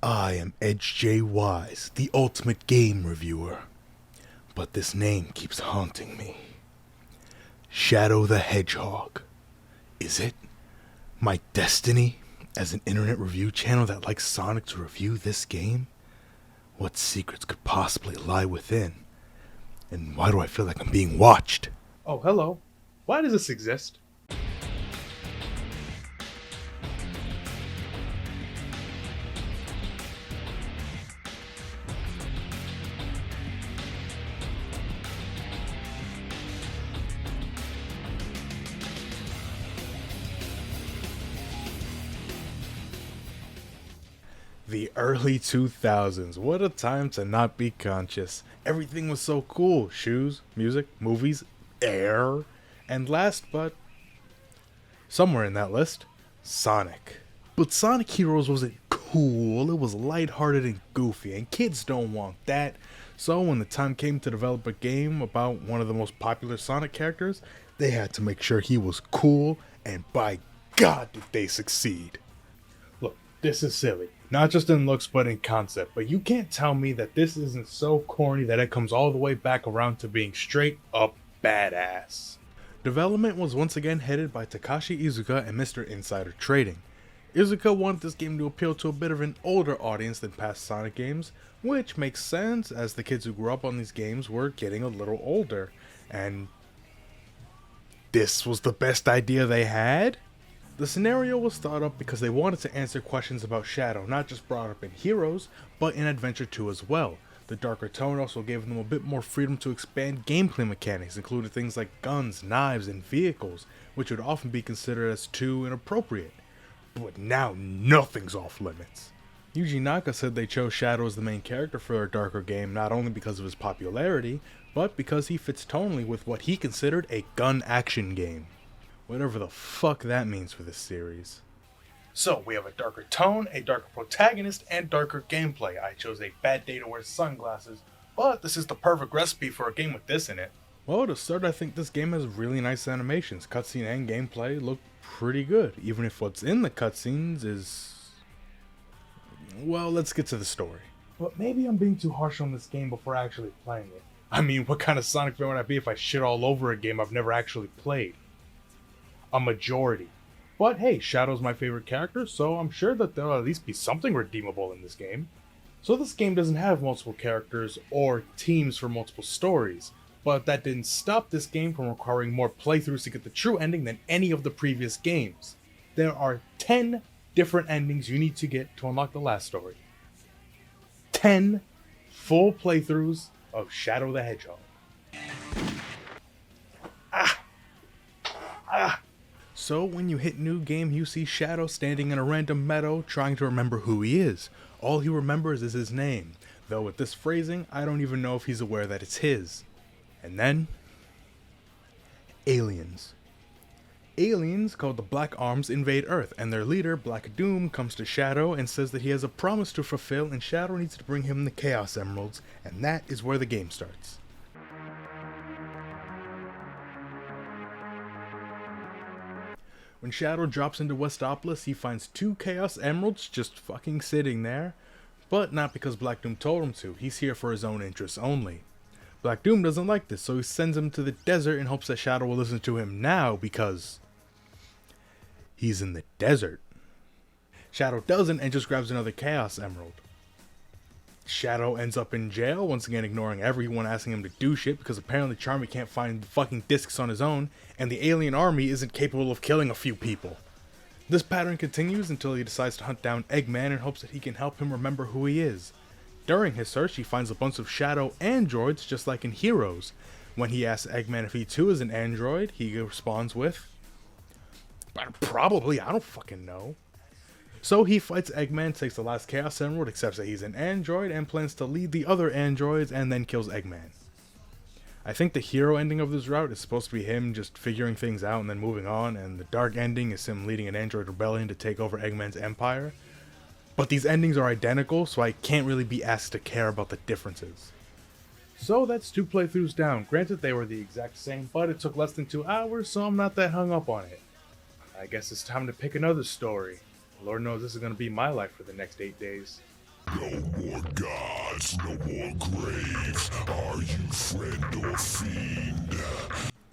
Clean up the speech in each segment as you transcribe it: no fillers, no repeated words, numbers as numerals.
I am Edge J. Wise, the ultimate game reviewer. But this name keeps haunting me. Shadow the Hedgehog. Is it my destiny as an internet review channel that likes Sonic to review this game? What secrets could possibly lie within? And why do I feel like I'm being watched? Oh, hello. Why does this exist? The early 2000s. What a time to not be conscious. Everything was so cool. Shoes, music, movies, air. And last but somewhere in that list, Sonic. But Sonic Heroes wasn't cool. It was lighthearted and goofy, and kids don't want that. So when the time came to develop a game about one of the most popular Sonic characters, they had to make sure he was cool, and by God did they succeed. Look, this is silly. Not just in looks, but in concept. But you can't tell me that this isn't so corny that it comes all the way back around to being straight up badass. Development was once again headed by Takashi Iizuka and Mr. Insider Trading. Iizuka wanted this game to appeal to a bit of an older audience than past Sonic games, which makes sense as the kids who grew up on these games were getting a little older. And this was the best idea they had? The scenario was thought up because they wanted to answer questions about Shadow, not just brought up in Heroes, but in Adventure 2 as well. The darker tone also gave them a bit more freedom to expand gameplay mechanics, including things like guns, knives, and vehicles, which would often be considered as too inappropriate. But now nothing's off limits. Yuji Naka said they chose Shadow as the main character for a darker game not only because of his popularity, but because he fits tonally with what he considered a gun action game. Whatever the fuck that means for this series. So, we have a darker tone, a darker protagonist, and darker gameplay. I chose a bad day to wear sunglasses, but this is the perfect recipe for a game with this in it. Well, to start, I think this game has really nice animations. Cutscene and gameplay look pretty good, even if what's in the cutscenes is... Well, let's get to the story. But maybe I'm being too harsh on this game before actually playing it. I mean, what kind of Sonic fan would I be if I shit all over a game I've never actually played? A majority. But hey, Shadow's my favorite character, so I'm sure that there'll at least be something redeemable in this game. So this game doesn't have multiple characters or teams for multiple stories, but that didn't stop this game from requiring more playthroughs to get the true ending than any of the previous games. There are 10 different endings you need to get to unlock the last story. 10 full playthroughs of Shadow the Hedgehog. So when you hit new game, you see Shadow standing in a random meadow trying to remember who he is. All he remembers is his name, though with this phrasing, I don't even know if he's aware that it's his. And then... aliens. Aliens called the Black Arms invade Earth, and their leader, Black Doom, comes to Shadow and says that he has a promise to fulfill and Shadow needs to bring him the Chaos Emeralds, and that is where the game starts. When Shadow drops into Westopolis, he finds 2 Chaos Emeralds just fucking sitting there. But not because Black Doom told him to, he's here for his own interests only. Black Doom doesn't like this, so he sends him to the desert in hopes that Shadow will listen to him now because... he's in the desert. Shadow doesn't and just grabs another Chaos Emerald. Shadow ends up in jail, once again ignoring everyone asking him to do shit because apparently Charmy can't find the fucking discs on his own, and the alien army isn't capable of killing a few people. This pattern continues until he decides to hunt down Eggman in hopes that he can help him remember who he is. During his search, he finds a bunch of Shadow androids just like in Heroes. When he asks Eggman if he too is an android, he responds with, probably, I don't fucking know. So he fights Eggman, takes the last Chaos Emerald, accepts that he's an android, and plans to lead the other androids and then kills Eggman. I think the hero ending of this route is supposed to be him just figuring things out and then moving on, and the dark ending is him leading an android rebellion to take over Eggman's empire. But these endings are identical, so I can't really be asked to care about the differences. So that's 2 playthroughs down. Granted, they were the exact same, but it took less than 2 hours, so I'm not that hung up on it. I guess it's time to pick another story. Lord knows this is going to be my life for the next 8 days. No more gods, no more graves. Are you friend or fiend?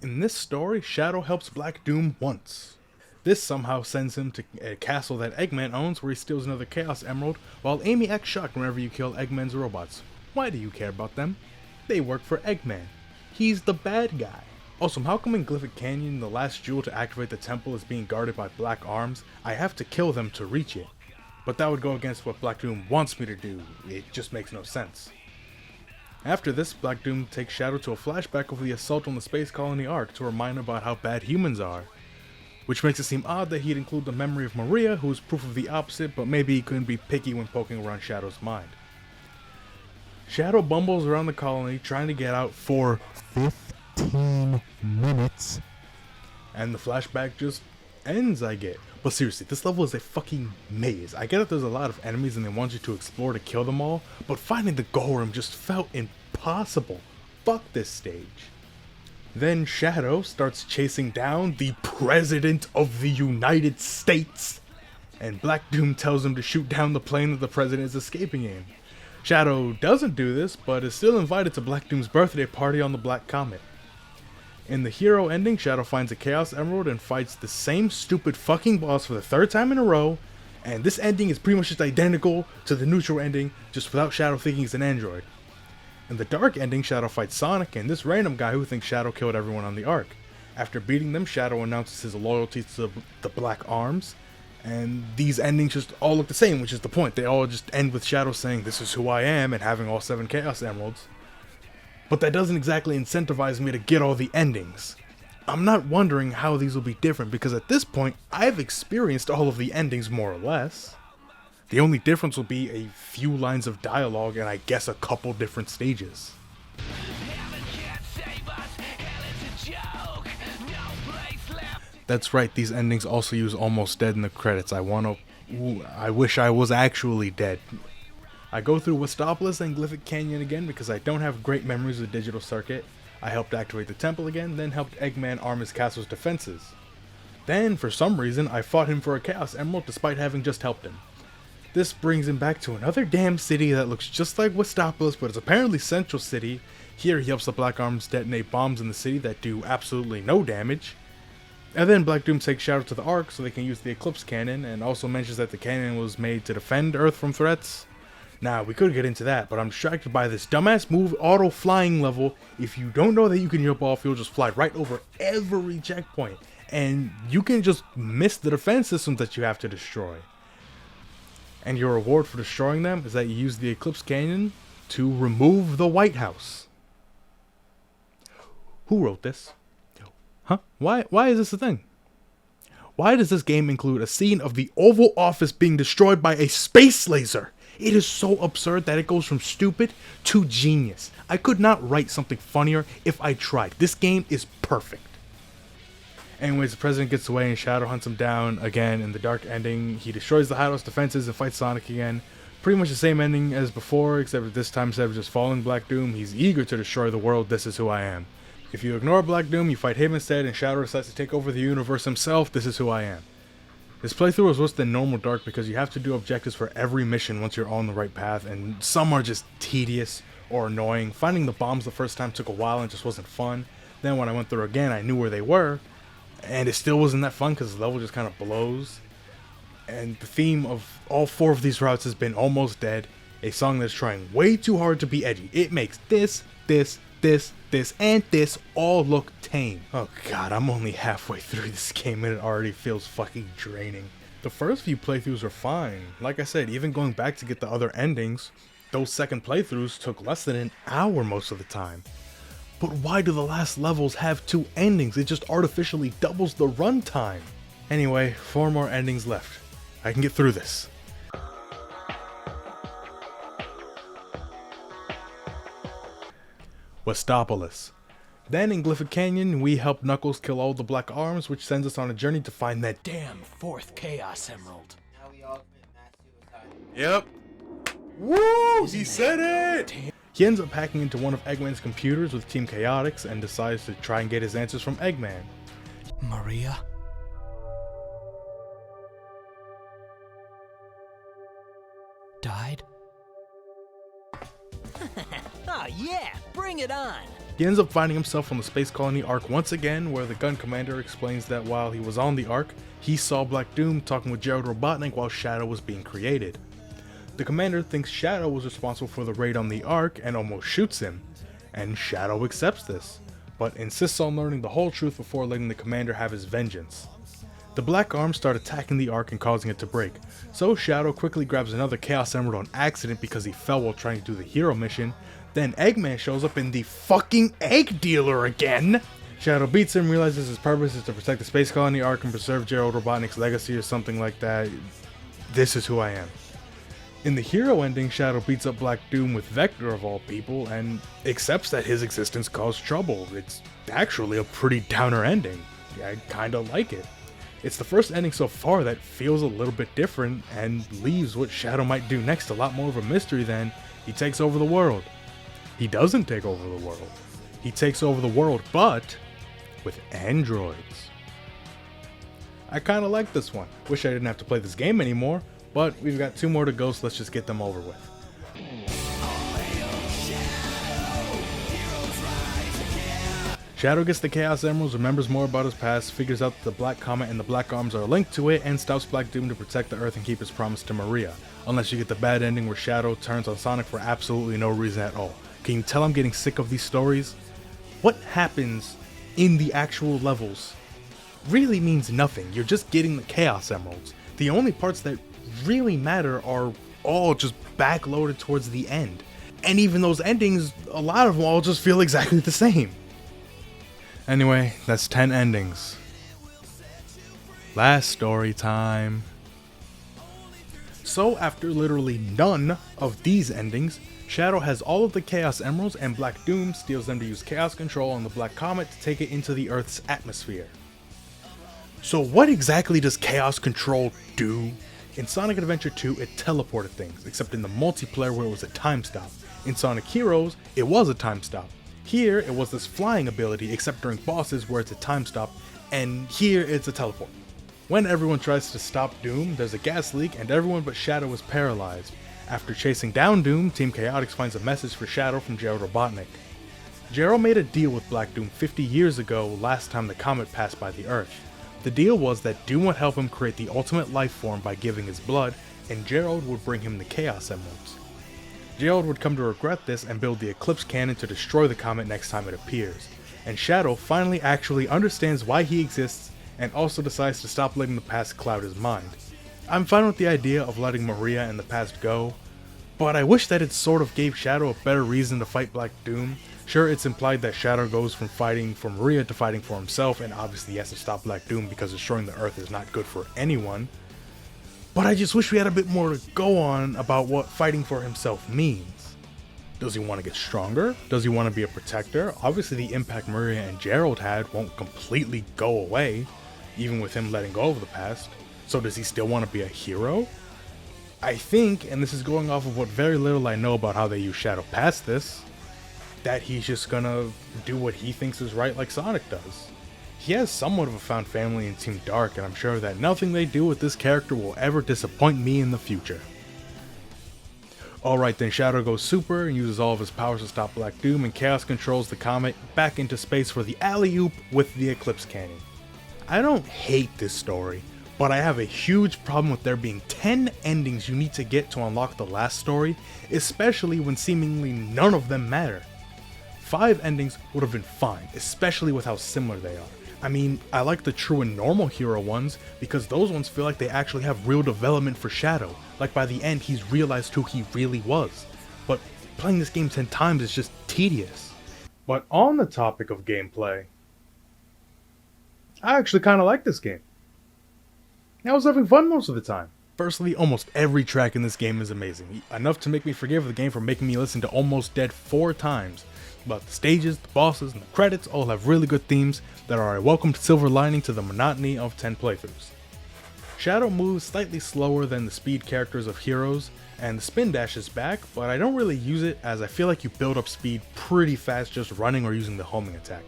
In this story, Shadow helps Black Doom once. This somehow sends him to a castle that Eggman owns where he steals another Chaos Emerald, while Amy acts shocked whenever you kill Eggman's robots. Why do you care about them? They work for Eggman. He's the bad guy. Also, how come in Glyphic Canyon the last jewel to activate the temple is being guarded by black arms? I have to kill them to reach it. But that would go against what Black Doom wants me to do. It just makes no sense. After this, Black Doom takes Shadow to a flashback of the assault on the space colony Ark to remind him about how bad humans are. Which makes it seem odd that he'd include the memory of Maria, who is proof of the opposite, but maybe he couldn't be picky when poking around Shadow's mind. Shadow bumbles around the colony trying to get out for 15 minutes. And the flashback just ends, I get. But seriously, this level is a fucking maze. I get that there's a lot of enemies and they want you to explore to kill them all, but finding the goal room just felt impossible. Fuck this stage. Then Shadow starts chasing down the President of the United States, and Black Doom tells him to shoot down the plane that the President is escaping in. Shadow doesn't do this, but is still invited to Black Doom's birthday party on the Black Comet. In the hero ending, Shadow finds a Chaos Emerald and fights the same stupid fucking boss for the third time in a row, and this ending is pretty much just identical to the neutral ending, just without Shadow thinking he's an android. In the dark ending, Shadow fights Sonic and this random guy who thinks Shadow killed everyone on the Ark. After beating them, Shadow announces his loyalty to the Black Arms, and these endings just all look the same, which is the point. They all just end with Shadow saying, "This is who I am," and having all 7 Chaos Emeralds. But that doesn't exactly incentivize me to get all the endings. I'm not wondering how these will be different, because at this point, I've experienced all of the endings more or less. The only difference will be a few lines of dialogue and I guess a couple different stages. That's right, these endings also use Almost Dead in the credits. I wish I was actually dead. I go through Westopolis and Glyphic Canyon again because I don't have great memories of the digital circuit. I helped activate the temple again, then helped Eggman arm his castle's defenses. Then, for some reason, I fought him for a Chaos Emerald despite having just helped him. This brings him back to another damn city that looks just like Westopolis, but is apparently Central City. Here he helps the Black Arms detonate bombs in the city that do absolutely no damage. And then Black Doom takes Shadow to the Ark so they can use the Eclipse Cannon, and also mentions that the cannon was made to defend Earth from threats. Now, we could get into that, but I'm distracted by this dumbass move, auto flying level. If you don't know that you can jump off, you'll just fly right over every checkpoint, and you can just miss the defense systems that you have to destroy. And your reward for destroying them is that you use the Eclipse Canyon to remove the White House. Who wrote this? Huh? Why is this a thing? Why does this game include a scene of the Oval Office being destroyed by a space laser? It is so absurd that it goes from stupid to genius. I could not write something funnier if I tried. This game is perfect. Anyways, the president gets away and Shadow hunts him down again in the dark ending. He destroys the Hideout's defenses and fights Sonic again. Pretty much the same ending as before, except that this time instead of just following Black Doom, he's eager to destroy the world. This is who I am. If you ignore Black Doom, you fight him instead, and Shadow decides to take over the universe himself. This is who I am. This playthrough is worse than normal dark because you have to do objectives for every mission once you're on the right path, and some are just tedious or annoying. Finding the bombs the first time took a while and just wasn't fun. Then when I went through again, I knew where they were, and it still wasn't that fun because the level just kind of blows. And the theme of all 4 of these routes has been Almost Dead, a song that's trying way too hard to be edgy. It makes this, and this all look tame. Oh god, I'm only halfway through this game and it already feels fucking draining. The first few playthroughs are fine. Like I said, even going back to get the other endings, those second playthroughs took less than an hour most of the time. But why do the last levels have 2 endings? It just artificially doubles the runtime. Anyway, 4 more endings left. I can get through this. Westopolis. Then in Glyphic Canyon, we help Knuckles kill all the Black Arms, which sends us on a journey to find that damn 4th Chaos Emerald. Now we all commit mass suicide. Yep. Woo! He said it! He ends up hacking into one of Eggman's computers with Team Chaotix and decides to try and get his answers from Eggman. Maria? Died? Oh yeah, bring it on! He ends up finding himself on the Space Colony Ark once again, where the gun commander explains that while he was on the Ark, he saw Black Doom talking with Gerald Robotnik while Shadow was being created. The commander thinks Shadow was responsible for the raid on the Ark and almost shoots him, and Shadow accepts this, but insists on learning the whole truth before letting the commander have his vengeance. The Black Arms start attacking the Ark and causing it to break, so Shadow quickly grabs another Chaos Emerald on accident because he fell while trying to do the hero mission. Then Eggman shows up in the fucking egg dealer again! Shadow beats him, realizes his purpose is to protect the Space Colony Ark and preserve Gerald Robotnik's legacy or something like that. This is who I am. In the hero ending, Shadow beats up Black Doom with Vector of all people and accepts that his existence caused trouble. It's actually a pretty downer ending. I kinda like it. It's the first ending so far that feels a little bit different and leaves what Shadow might do next a lot more of a mystery than he takes over the world. He doesn't take over the world. He takes over the world, but with androids. I kinda like this one. Wish I didn't have to play this game anymore, but we've got 2 more to go, so let's just get them over with. Shadow gets the Chaos Emeralds, remembers more about his past, figures out that the Black Comet and the Black Arms are linked to it, and stops Black Doom to protect the Earth and keep his promise to Maria. Unless you get the bad ending where Shadow turns on Sonic for absolutely no reason at all. Can you tell I'm getting sick of these stories? What happens in the actual levels really means nothing. You're just getting the Chaos Emeralds. The only parts that really matter are all just backloaded towards the end. And even those endings, a lot of them all just feel exactly the same. Anyway, that's 10 endings. Last story time. So after literally none of these endings, Shadow has all of the Chaos Emeralds and Black Doom steals them to use Chaos Control on the Black Comet to take it into the Earth's atmosphere. So what exactly does Chaos Control do? In Sonic Adventure 2, it teleported things, except in the multiplayer where it was a time stop. In Sonic Heroes, it was a time stop. Here, it was this flying ability, except during bosses where it's a time stop, and here it's a teleport. When everyone tries to stop Doom, there's a gas leak and everyone but Shadow is paralyzed. After chasing down Doom, Team Chaotix finds a message for Shadow from Gerald Robotnik. Gerald made a deal with Black Doom 50 years ago, last time the comet passed by the Earth. The deal was that Doom would help him create the ultimate life form by giving his blood, and Gerald would bring him the Chaos Emeralds. Gerald would come to regret this and build the Eclipse Cannon to destroy the comet next time it appears. And Shadow finally actually understands why he exists and also decides to stop letting the past cloud his mind. I'm fine with the idea of letting Maria and the past go, but I wish that it sort of gave Shadow a better reason to fight Black Doom. Sure, it's implied that Shadow goes from fighting for Maria to fighting for himself, and obviously he has to stop Black Doom because destroying the Earth is not good for anyone. But I just wish we had a bit more to go on about what fighting for himself means. Does he want to get stronger? Does he want to be a protector? Obviously the impact Maria and Gerald had won't completely go away, even with him letting go of the past. So does he still want to be a hero? I think, and this is going off of what very little I know about how they use Shadow past this, that he's just gonna do what he thinks is right like Sonic does. He has somewhat of a found family in Team Dark, and I'm sure that nothing they do with this character will ever disappoint me in the future. Alright then, Shadow goes super and uses all of his powers to stop Black Doom, and Chaos controls the comet back into space for the alley-oop with the Eclipse Cannon. I don't hate this story, but I have a huge problem with there being 10 endings you need to get to unlock the last story, especially when seemingly none of them matter. 5 endings would have been fine, especially with how similar they are. I mean, I like the true and normal hero ones because those ones feel like they actually have real development for Shadow, like by the end he's realized who he really was. But playing this game 10 times is just tedious. But on the topic of gameplay, I actually kind of like this game. I was having fun most of the time. Firstly, almost every track in this game is amazing, enough to make me forgive the game for making me listen to Almost Dead 4 times. But the stages, the bosses, and the credits all have really good themes that are a welcomed silver lining to the monotony of 10 playthroughs. Shadow moves slightly slower than the speed characters of Heroes, and the spin dash is back, but I don't really use it as I feel like you build up speed pretty fast just running or using the homing attack.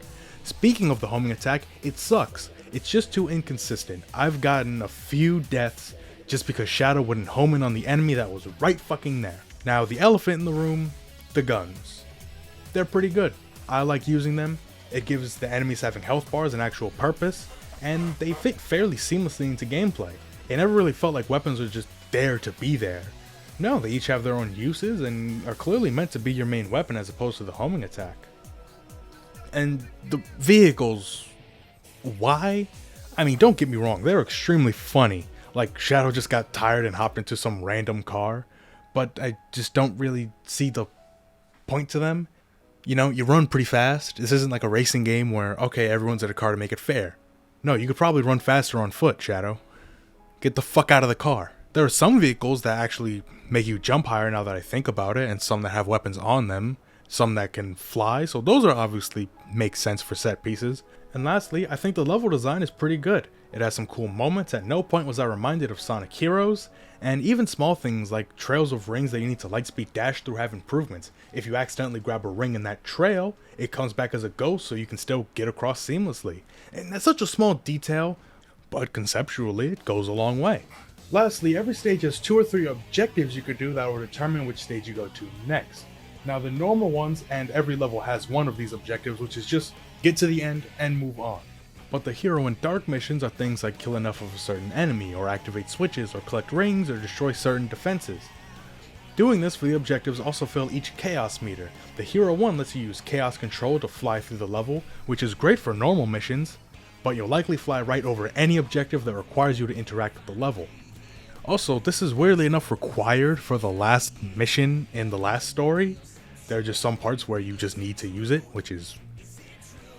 Speaking of the homing attack, it sucks. It's just too inconsistent. I've gotten a few deaths just because Shadow wouldn't home in on the enemy that was right fucking there. Now, the elephant in the room, The guns. They're pretty good. I like using them. It gives the enemies having health bars an actual purpose, and they fit fairly seamlessly into gameplay. It never really felt like weapons were just there to be there. No, they each have their own uses and are clearly meant to be your main weapon as opposed to the homing attack. And the vehicles, why? I mean, don't get me wrong, they're extremely funny. Like, Shadow just got tired and hopped into some random car, but I just don't really see the point to them. You know, you run pretty fast. This isn't like a racing game where, okay, everyone's in a car to make it fair. No, you could probably run faster on foot, Shadow. Get the fuck out of the car. There are some vehicles that actually make you jump higher now that I think about it, and some that have weapons on them, some that can fly, so those are obviously make sense for set pieces. And lastly, I think the level design is pretty good. It has some cool moments. At no point was I reminded of Sonic Heroes, and even small things like trails of rings that you need to lightspeed dash through have improvements. If you accidentally grab a ring in that trail, it comes back as a ghost so you can still get across seamlessly. And that's such a small detail, but conceptually it goes a long way. Lastly, every stage has 2 or 3 objectives you could do that will determine which stage you go to next. Now the normal ones, and every level has one of these objectives, which is just get to the end and move on. But the hero and dark missions are things like kill enough of a certain enemy, or activate switches, or collect rings, or destroy certain defenses. Doing this for the objectives also fill each chaos meter. The hero one lets you use chaos control to fly through the level, which is great for normal missions, but you'll likely fly right over any objective that requires you to interact with the level. Also, this is weirdly enough required for the last mission in the last story. There are just some parts where you just need to use it, which is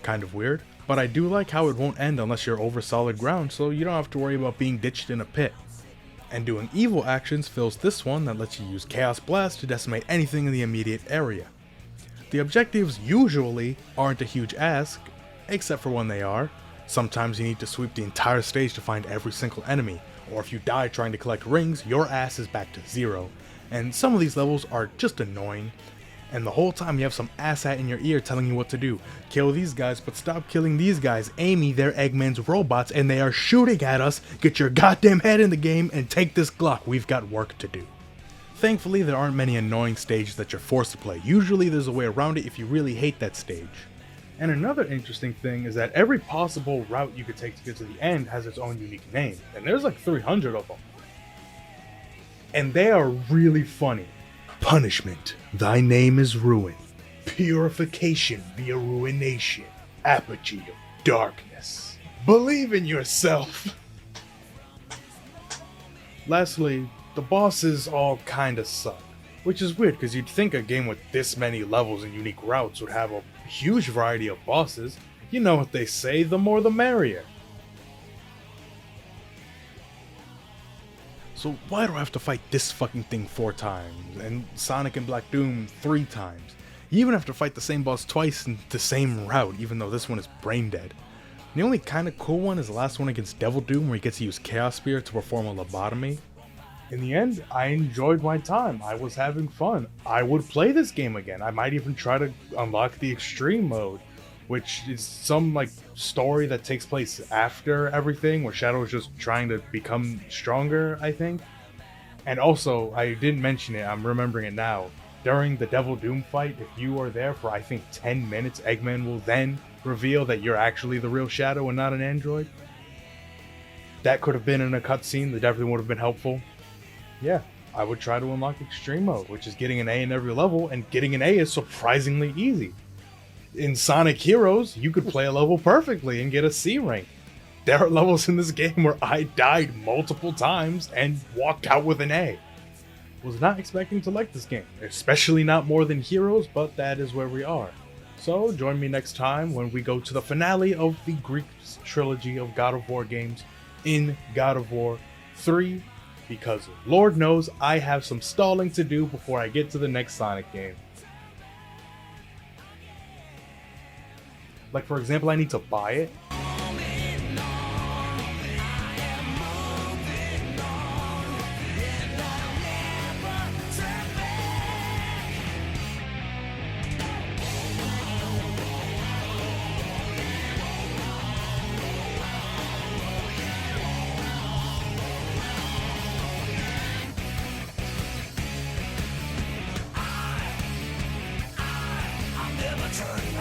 kind of weird. But I do like how it won't end unless you're over solid ground, so you don't have to worry about being ditched in a pit. And doing evil actions fills this one that lets you use Chaos Blast to decimate anything in the immediate area. The objectives usually aren't a huge ask, except for when they are. Sometimes you need to sweep the entire stage to find every single enemy, or if you die trying to collect rings, your ass is back to 0. And some of these levels are just annoying, and the whole time you have some asshat in your ear telling you what to do. Kill these guys, but stop killing these guys. Amy, they're Eggman's robots, and they are shooting at us. Get your goddamn head in the game and take this Glock. We've got work to do. Thankfully, there aren't many annoying stages that you're forced to play. Usually there's a way around it if you really hate that stage. And another interesting thing is that every possible route you could take to get to the end has its own unique name, and there's like 300 of them. And they are really funny. Punishment, thy name is ruin. Purification via ruination. Apogee of darkness. Believe in yourself. Lastly, the bosses all kinda suck. Which is weird because you'd think a game with this many levels and unique routes would have a huge variety of bosses. You know what they say, the more the merrier. So why do I have to fight this fucking thing 4 times, and Sonic and Black Doom 3 times? You even have to fight the same boss twice in the same route, even though this one is brain dead. The only kinda cool one is the last one against Devil Doom, where he gets to use Chaos Spear to perform a lobotomy. In the end, I enjoyed my time. I was having fun. I would play this game again. I might even try to unlock the extreme mode, which is some like story that takes place after everything, where Shadow is just trying to become stronger, I think. And also, I didn't mention it, I'm remembering it now. During the Devil Doom fight, if you are there for I think 10 minutes, Eggman will then reveal that you're actually the real Shadow and not an android. That could have been in a cutscene, that definitely would have been helpful. Yeah, I would try to unlock extreme mode, which is getting an A in every level, and getting an A is surprisingly easy. In Sonic Heroes, you could play a level perfectly and get a C rank. There are levels in this game where I died multiple times and walked out with an A. Was not expecting to like this game, especially not more than Heroes, but that is where we are. So join me next time when we go to the finale of the Greek trilogy of God of War games in God of War 3, because Lord knows I have some stalling to do before I get to the next Sonic game. Like, for example, I need to buy it. turn